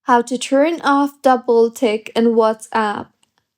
How to turn off double tick in WhatsApp.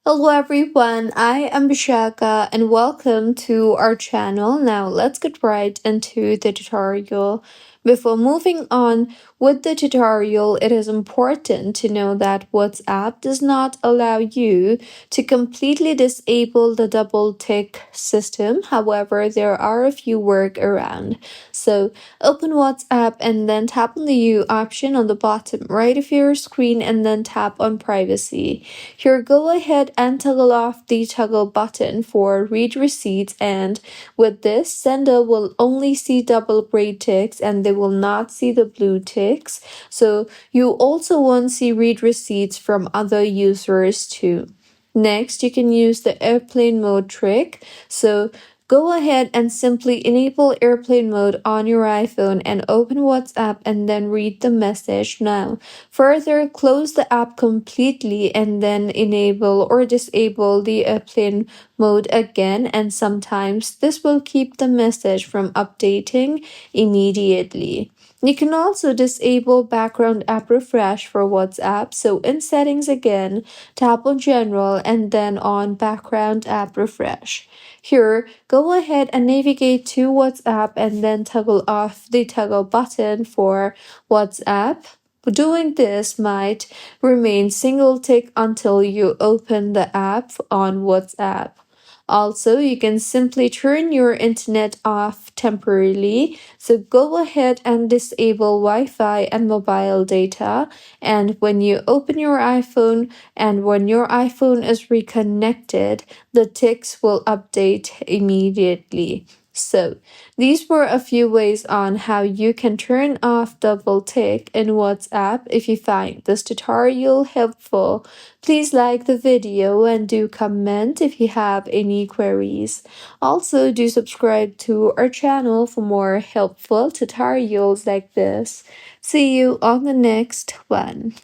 Hello everyone, I am Bishaka and welcome to our channel. Now let's get right into the tutorial. Before moving on with the tutorial, it is important to know that WhatsApp does not allow you to completely disable the double tick system. However, there are a few workarounds. So open WhatsApp and then tap on the U option on the bottom right of your screen and then tap on privacy. Here, go ahead and toggle off the toggle button for read receipts, and with this, sender will only see double gray ticks and they will not see the blue ticks. So you also won't see read receipts from other users too. Next, you can use the airplane mode trick. So go ahead and simply enable airplane mode on your iPhone and open WhatsApp and then read the message now. Further, close the app completely and then enable or disable the airplane mode again, and sometimes this will keep the message from updating immediately. You can also disable background app refresh for WhatsApp. So in settings again, tap on general and then on background app refresh. Here, go ahead and navigate to WhatsApp and then toggle off the toggle button for WhatsApp. Doing this might remain single tick until you open the app on WhatsApp. Also, you can simply turn your internet off temporarily. So go ahead and disable Wi-Fi and mobile data. And when you open your iPhone and when your iPhone is reconnected, the ticks will update immediately. So, these were a few ways on how you can turn off double tick in WhatsApp. If you find this tutorial helpful, please like the video and do comment if you have any queries. Also, do subscribe to our channel for more helpful tutorials like this. See you on the next one.